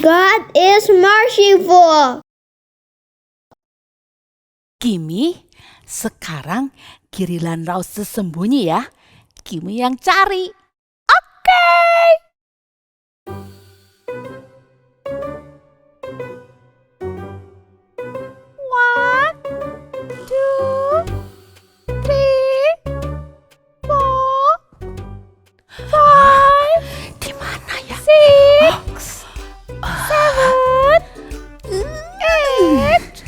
God is merciful. Kimi, sekarang giliran Lause sembunyi ya. Kimi yang cari. Oke. One, two, three, four, five. Di mana ya? Six, seven, eight,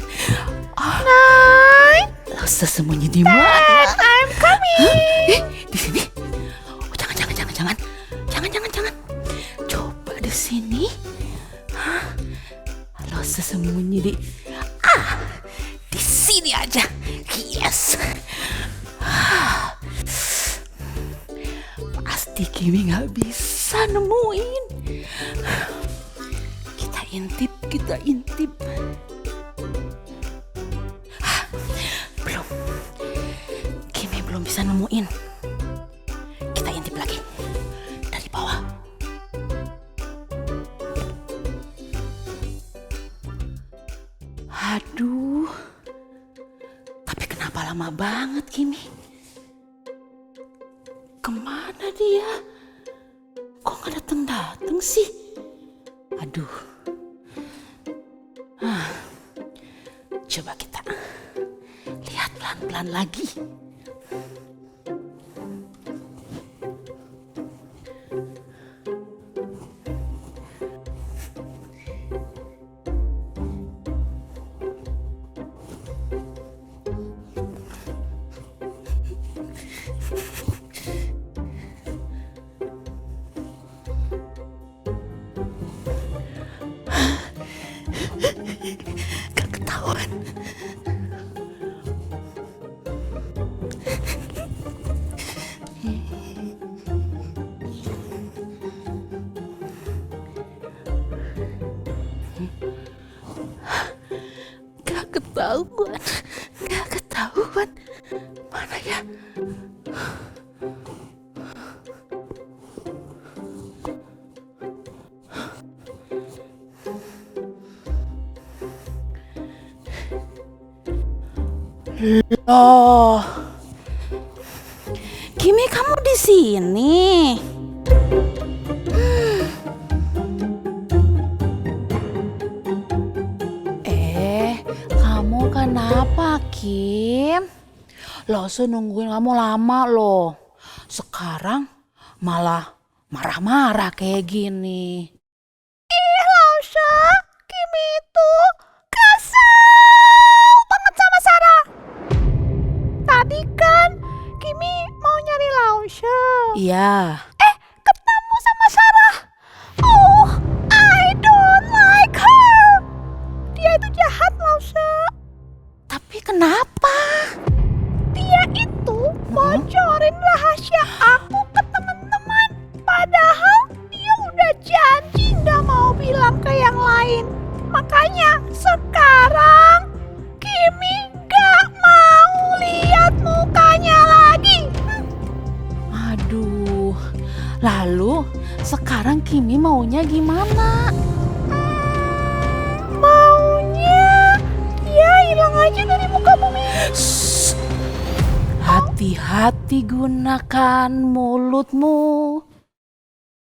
nine. Lause sembunyi di mana? I'm coming. Di sini. Oh, jangan. Coba di sini. Lause sembunyi di sini aja. Yes. Pasti Kimi nggak bisa nemuin. Kita intip. Belum. Kimi belum bisa nemuin. Kita intip lagi dari bawah. Aduh. Tapi kenapa lama banget Kimi? Kemana dia? Kok nggak datang sih? Aduh. Coba kita lihat pelan-pelan lagi. Gak ketahuan. Gak ketahuan. Mana ya? Loh, Kimi kamu di sini? Kamu kenapa Kim? Lause nungguin kamu lama loh. Sekarang malah marah-marah kayak gini. Ih Lause, Kimi itu kesel banget sama Sarah. Tadi kan Kimi mau nyari Lause. Iya. Ketemu sama Sarah. Oh, I don't like her. Dia itu jahat Lause. Tapi kenapa? Dia itu bocorin rahasia aku ke teman-teman. Padahal dia udah janji gak mau bilang ke yang lain. Makanya sekarang Kimi gak mau lihat mukanya lagi. Aduh, lalu sekarang Kimi maunya gimana? Maunya dia hilang aja dari muka bumi. Hati-hati gunakan mulutmu.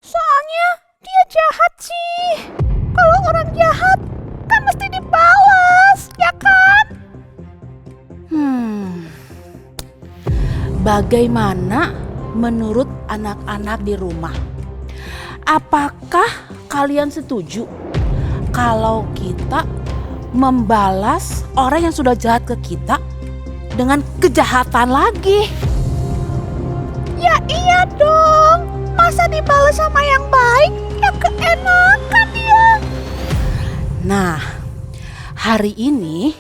Soalnya dia jahat sih. Kalau orang jahat kan mesti dibalas, ya kan? Bagaimana menurut anak-anak di rumah? Apakah kalian setuju kalau kita membalas orang yang sudah jahat ke kita dengan kejahatan lagi? Ya iya dong. Masa dibalas sama yang baik? Ya keenakan dia. Nah, hari ini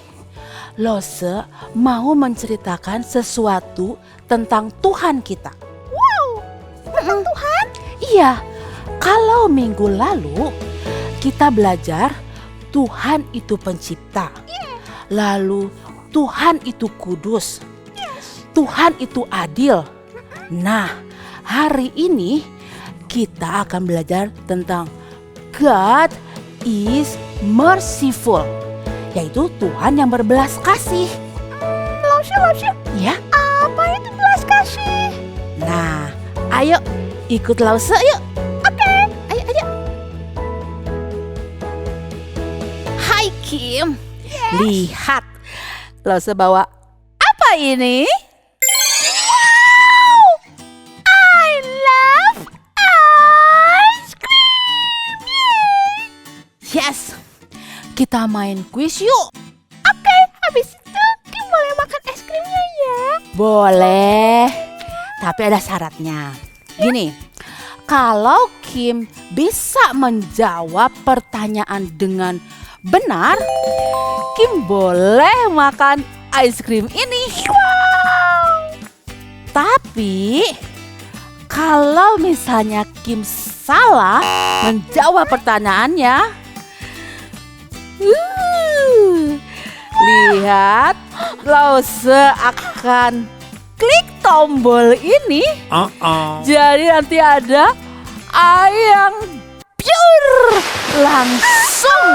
Lause mau menceritakan sesuatu tentang Tuhan kita. Wow, tentang Tuhan? Iya, kalau minggu lalu kita belajar Tuhan itu pencipta. Lalu Tuhan itu kudus. Tuhan itu adil. Nah, hari ini kita akan belajar tentang God is merciful, yaitu Tuhan yang berbelas kasih. Lausya, Ya, apa itu belas kasih? nah, ayo ikut Lause yuk. Oke. Ayo. Hai Kim, lihat Lause bawa apa ini? I love ice cream. Yes, kita main kuis yuk. Oke, habis itu Kim boleh makan es krimnya ya. Boleh, tapi ada syaratnya. Gini, kalau Kim bisa menjawab pertanyaan dengan benar, Kim boleh makan es krim ini. Tapi kalau misalnya Kim salah menjawab pertanyaannya, lihat, Lause akan klik tombol ini. Jadi nanti ada air yang pure langsung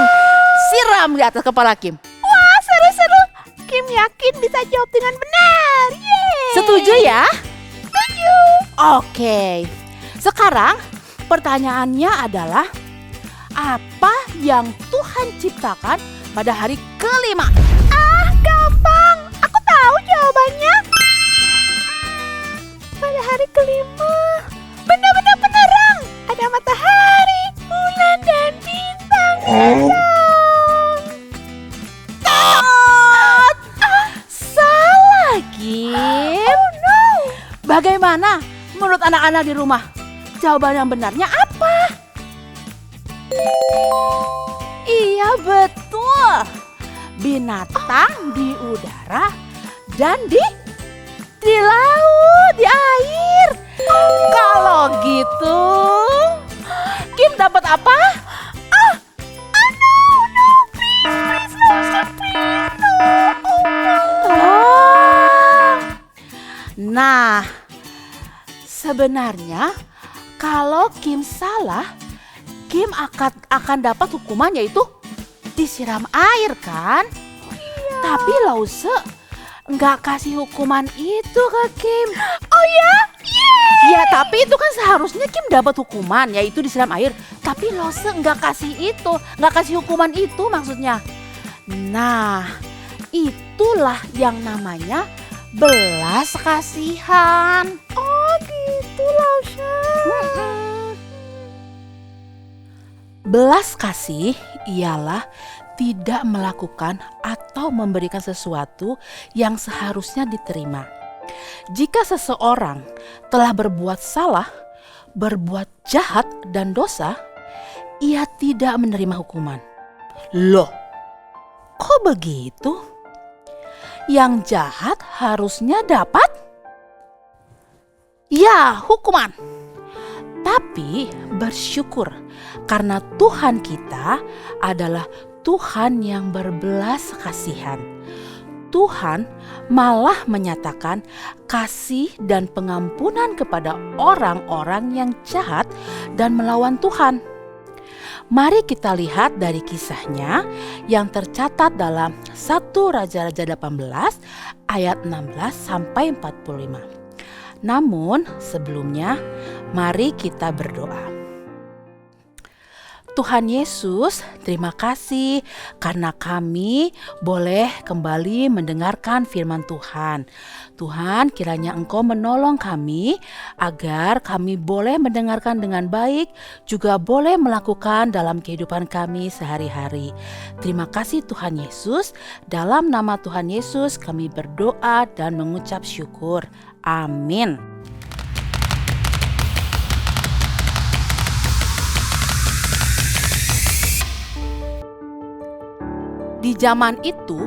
siram di atas kepala Kim. Wah, seru-seru. Kim yakin bisa jawab dengan benar. Yeay. Setuju ya? Setuju. Oke. Sekarang pertanyaannya adalah, apa yang Tuhan ciptakan pada hari kelima? Ah, gampang. Aku tahu jawabannya. Pada hari kelima, benda-benda penerang. Ada matahari, bulan, dan bintang-bintang. Salah, Kim. Oh no. Bagaimana menurut anak-anak di rumah? Jawaban yang benarnya apa? Iya, betul. Binatang di udara dan di laut, di air. Kalau gitu, Kim dapat apa? Oh. Nah, sebenarnya kalau Kim salah, Kim akan dapat hukuman, yaitu disiram air kan? Tapi Lause nggak kasih hukuman itu ke Kim. Oh ya? Ya, tapi itu kan seharusnya Kim dapat hukuman, yaitu disiram air. Tapi Lause nggak kasih itu, nggak kasih hukuman itu maksudnya. Nah, itulah yang namanya belas kasihan. Oh gitu, Lausya. Belas kasih ialah tidak melakukan atau memberikan sesuatu yang seharusnya diterima. Jika seseorang telah berbuat salah, berbuat jahat dan dosa, ia tidak menerima hukuman. Loh, kok begitu? Yang jahat harusnya dapat hukuman. Tapi bersyukur karena Tuhan kita adalah Tuhan yang berbelas kasihan. Tuhan malah menyatakan kasih dan pengampunan kepada orang-orang yang jahat dan melawan Tuhan. Mari kita lihat dari kisahnya yang tercatat dalam 1 Raja-Raja 18 ayat 16 sampai 45. Namun sebelumnya, mari kita berdoa. Tuhan Yesus, terima kasih karena kami boleh kembali mendengarkan firman Tuhan. Tuhan, kiranya Engkau menolong kami agar kami boleh mendengarkan dengan baik, juga boleh melakukan dalam kehidupan kami sehari-hari. Terima kasih Tuhan Yesus, dalam nama Tuhan Yesus kami berdoa dan mengucap syukur. Amin. Di zaman itu,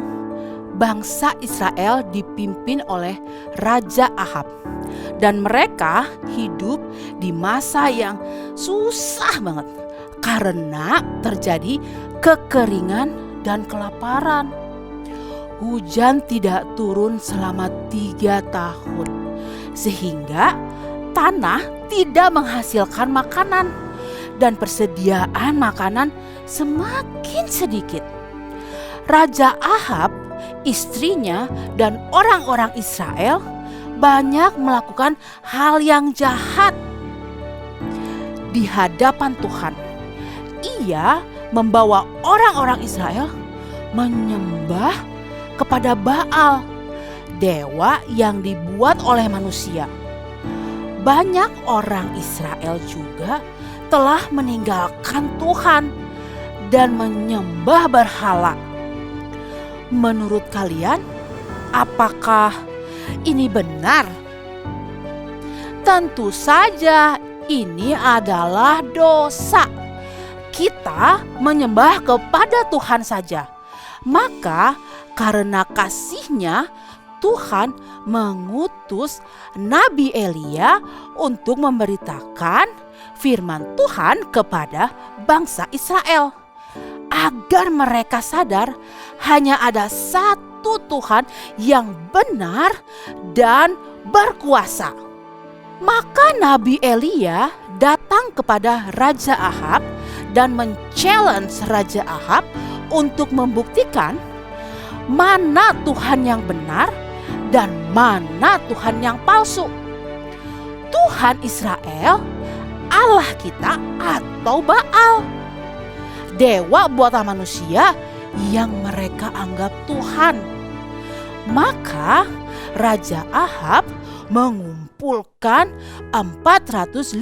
bangsa Israel dipimpin oleh Raja Ahab. Dan mereka hidup di masa yang susah banget karena terjadi kekeringan dan kelaparan. Hujan tidak turun selama 3 tahun, sehingga tanah tidak menghasilkan makanan. dan persediaan makanan semakin sedikit. Raja Ahab, istrinya, dan orang-orang Israel banyak melakukan hal yang jahat di hadapan Tuhan. Ia membawa orang-orang Israel menyembah kepada Baal, dewa yang dibuat oleh manusia. Banyak orang Israel juga telah meninggalkan Tuhan dan menyembah berhala. Menurut kalian, apakah ini benar? Tentu saja ini adalah dosa. Kita menyembah kepada Tuhan saja. Maka karena kasih-Nya, Tuhan mengutus Nabi Elia untuk memberitakan firman Tuhan kepada bangsa Israel, agar mereka sadar hanya ada satu Tuhan yang benar dan berkuasa. Maka Nabi Elia datang kepada Raja Ahab dan men-challenge Raja Ahab untuk membuktikan mana Tuhan yang benar dan mana Tuhan yang palsu. Tuhan Israel, Allah kita, atau Baal, dewa buatan manusia yang mereka anggap Tuhan. Maka Raja Ahab mengumpulkan 450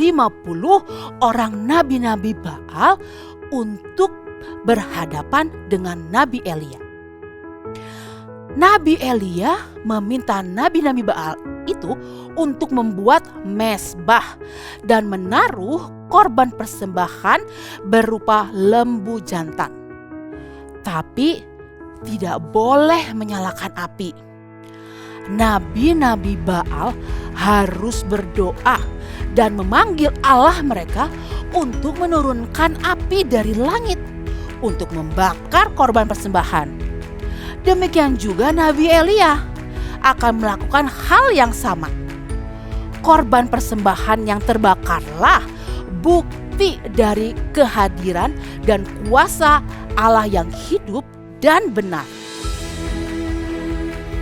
orang nabi-nabi Baal untuk berhadapan dengan Nabi Elia. Nabi Elia meminta nabi-nabi Baal itu untuk membuat mezbah dan menaruh korban persembahan berupa lembu jantan. Tapi tidak boleh menyalakan api. Nabi-nabi Baal harus berdoa dan memanggil Allah mereka untuk menurunkan api dari langit untuk membakar korban persembahan. Demikian juga Nabi Elia akan melakukan hal yang sama. Korban persembahan yang terbakarlah bukti dari kehadiran dan kuasa Allah yang hidup dan benar.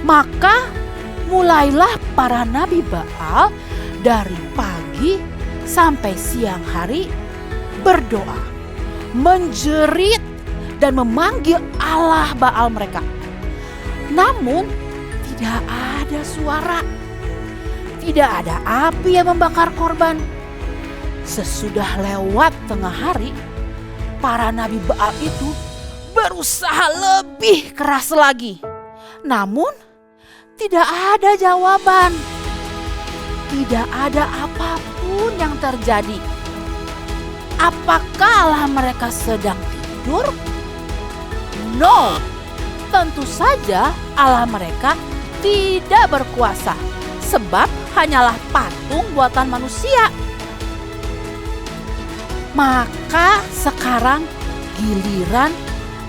Maka mulailah para nabi Baal dari pagi sampai siang hari berdoa, menjerit dan memanggil Allah Baal mereka. Namun tidak ada suara, tidak ada api yang membakar korban. Sesudah lewat tengah hari, para nabi Baal itu berusaha lebih keras lagi. Namun tidak ada jawaban. Tidak ada apapun yang terjadi. Apakah Allah mereka sedang tidur? No. Tentu saja Allah mereka tidak berkuasa, sebab hanyalah patung buatan manusia. Maka sekarang giliran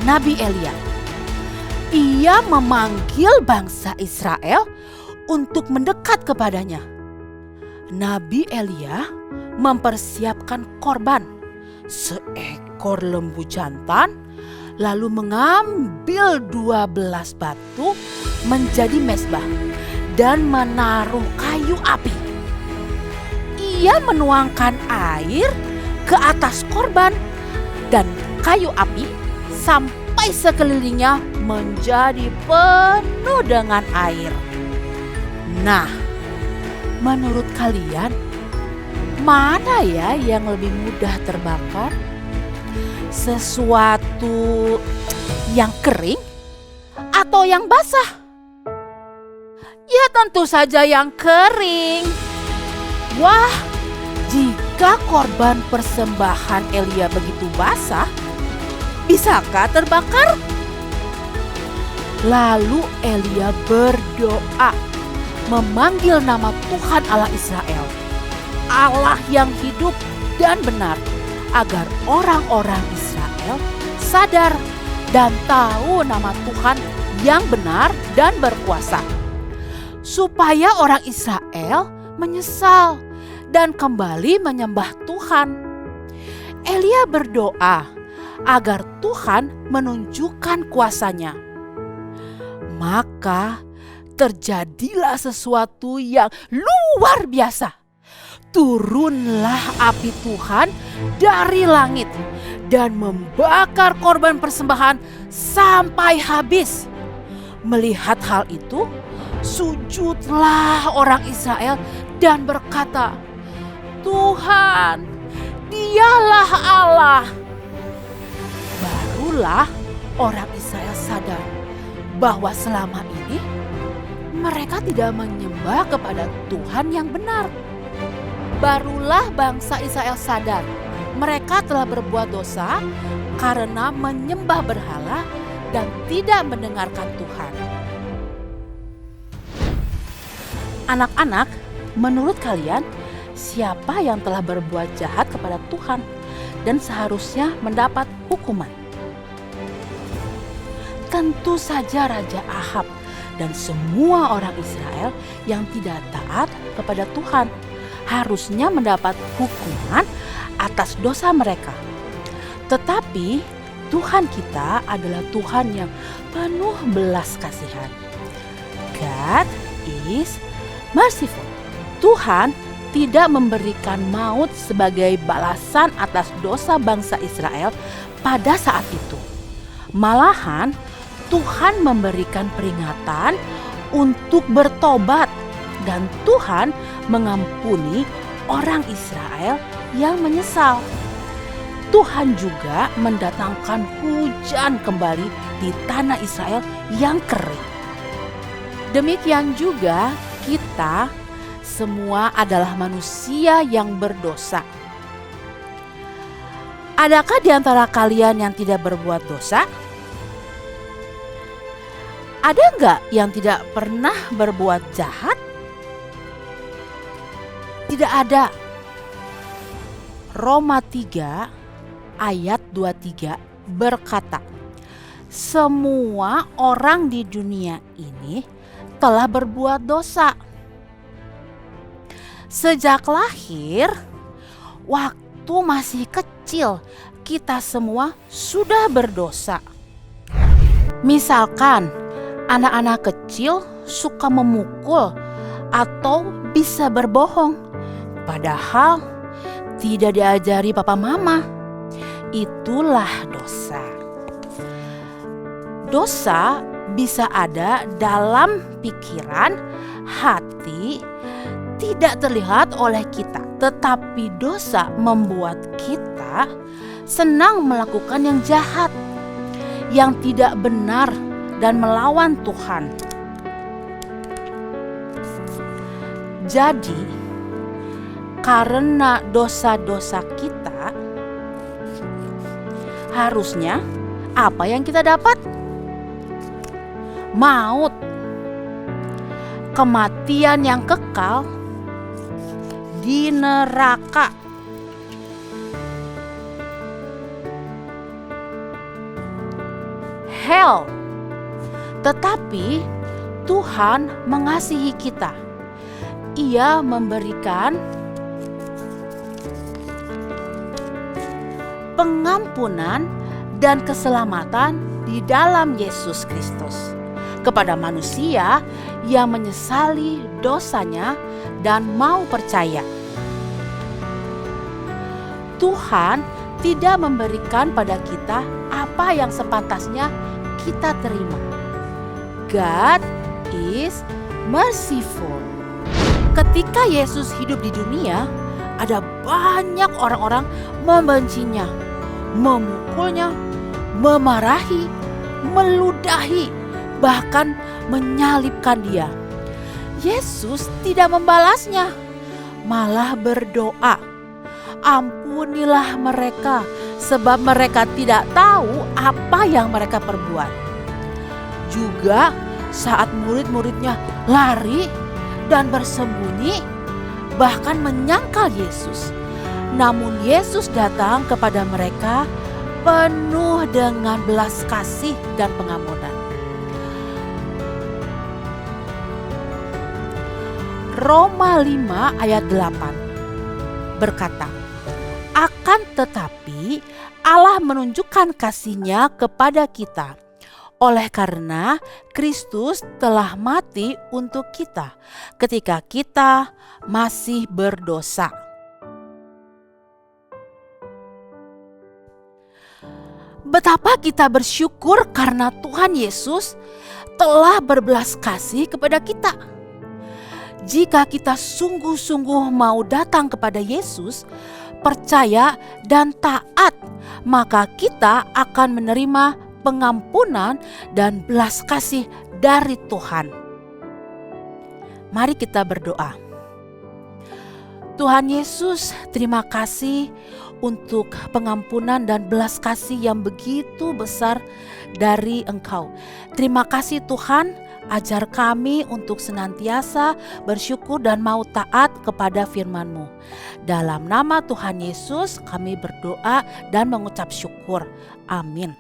Nabi Elia. Ia memanggil bangsa Israel untuk mendekat kepadanya. Nabi Elia mempersiapkan korban, seekor lembu jantan, lalu mengambil 12 batu menjadi mezbah dan menaruh kayu api. Ia menuangkan air ke atas korban dan kayu api sampai sekelilingnya menjadi penuh dengan air. Nah, menurut kalian mana ya yang lebih mudah terbakar? Sesuatu yang kering atau yang basah? Ya tentu saja yang kering. Wah, jika korban persembahan Elia begitu basah, bisakah terbakar? Lalu Elia berdoa, memanggil nama Tuhan Allah Israel, Allah yang hidup dan benar, agar orang-orang Israel sadar dan tahu nama Tuhan yang benar dan berkuasa, supaya orang Israel menyesal dan kembali menyembah Tuhan. Elia berdoa agar Tuhan menunjukkan kuasa-Nya. Maka terjadilah sesuatu yang luar biasa. Turunlah api Tuhan dari langit dan membakar korban persembahan sampai habis. Melihat hal itu, sujudlah orang Israel dan berkata, "Tuhan, Dialah Allah." Barulah orang Israel sadar bahwa selama ini mereka tidak menyembah kepada Tuhan yang benar. Barulah bangsa Israel sadar mereka telah berbuat dosa karena menyembah berhala dan tidak mendengarkan Tuhan. Anak-anak, menurut kalian siapa yang telah berbuat jahat kepada Tuhan dan seharusnya mendapat hukuman? Tentu saja Raja Ahab dan semua orang Israel yang tidak taat kepada Tuhan harusnya mendapat hukuman atas dosa mereka. Tetapi Tuhan kita adalah Tuhan yang penuh belas kasihan. God is merciful. Tuhan tidak memberikan maut sebagai balasan atas dosa bangsa Israel pada saat itu. Malahan Tuhan memberikan peringatan untuk bertobat dan Tuhan mengampuni orang Israel yang menyesal. Tuhan juga mendatangkan hujan kembali di tanah Israel yang kering. Demikian juga kita semua adalah manusia yang berdosa. Adakah di antara kalian yang tidak berbuat dosa? Ada enggak yang tidak pernah berbuat jahat? Tidak ada. Roma 3 ayat 23 berkata, semua orang di dunia ini telah berbuat dosa. Sejak lahir, waktu masih kecil, kita semua sudah berdosa. Misalkan, anak-anak kecil suka memukul atau bisa berbohong, padahal tidak diajari papa mama. Itulah dosa. Dosa bisa ada dalam pikiran, hati, tidak terlihat oleh kita. Tetapi dosa membuat kita senang melakukan yang jahat, yang tidak benar dan melawan Tuhan. Jadi, karena dosa-dosa kita, harusnya apa yang kita dapat? Maut, kematian yang kekal di neraka. Hell. Tetapi Tuhan mengasihi kita. Ia memberikan pengampunan dan keselamatan di dalam Yesus Kristus kepada manusia yang menyesali dosanya dan mau percaya. Tuhan tidak memberikan pada kita apa yang sepantasnya kita terima. God is merciful. Ketika Yesus hidup di dunia, ada banyak orang-orang membencinya, memukulnya, memarahi, meludahi, bahkan menyalibkan dia. Yesus tidak membalasnya, malah berdoa, "Ampunilah mereka, sebab mereka tidak tahu apa yang mereka perbuat." Juga saat murid-muridnya lari dan bersembunyi, bahkan menyangkal Yesus. Namun Yesus datang kepada mereka penuh dengan belas kasih dan pengampunan. Roma 5 ayat 8 berkata, "Akan Tetapi Allah menunjukkan kasih-Nya kepada kita oleh karena Kristus telah mati untuk kita ketika kita masih berdosa. Betapa kita bersyukur karena Tuhan Yesus telah berbelas kasih kepada kita. Jika kita sungguh-sungguh mau datang kepada Yesus, percaya dan taat, maka kita akan menerima pengampunan dan belas kasih dari Tuhan. Mari kita berdoa. Tuhan Yesus, terima kasih untuk pengampunan dan belas kasih yang begitu besar dari Engkau. Terima kasih Tuhan, ajar kami untuk senantiasa bersyukur dan mau taat kepada firman-Mu. Dalam nama Tuhan Yesus kami berdoa dan mengucap syukur. Amin.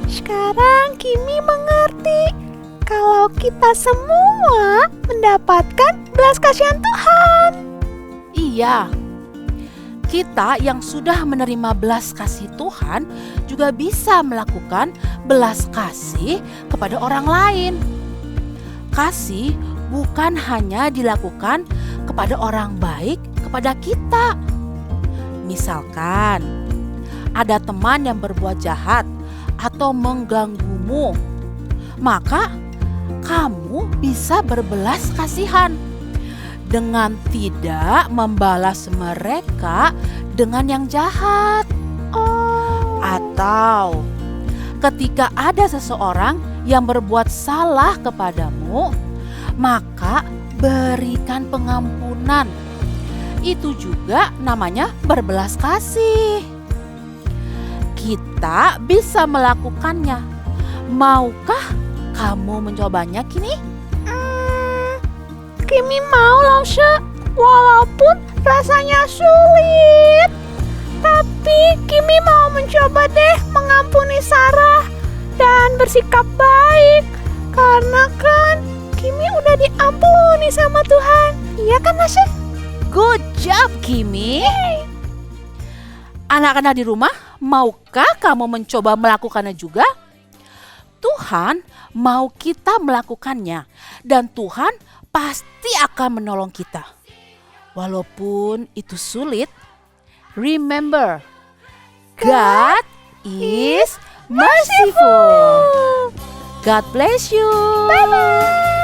Sekarang Kimi mengerti kalau kita semua mendapatkan belas kasihan Tuhan. Iya, kita yang sudah menerima belas kasih Tuhan juga bisa melakukan belas kasih kepada orang lain. Kasih bukan hanya dilakukan kepada orang baik kepada kita. Misalkan ada teman yang berbuat jahat atau mengganggumu, maka kamu bisa berbelas kasihan dengan tidak membalas mereka dengan yang jahat. Atau ketika ada seseorang yang berbuat salah kepadamu, maka berikan pengampunan. Itu juga namanya berbelas kasih. Kita bisa melakukannya. Maukah kamu mencobanya kini? Kimi mau loh, walaupun rasanya sulit. Tapi Kimi mau mencoba deh mengampuni Sarah dan bersikap baik. Karena kan Kimi udah diampuni sama Tuhan. Iya kan, Nasya? Good job, Kimi. Anak-anak di rumah, maukah kamu mencoba melakukannya juga? Tuhan mau kita melakukannya, dan Tuhan pasti akan menolong kita. Walaupun itu sulit, remember, God is merciful. God bless you. Bye-bye.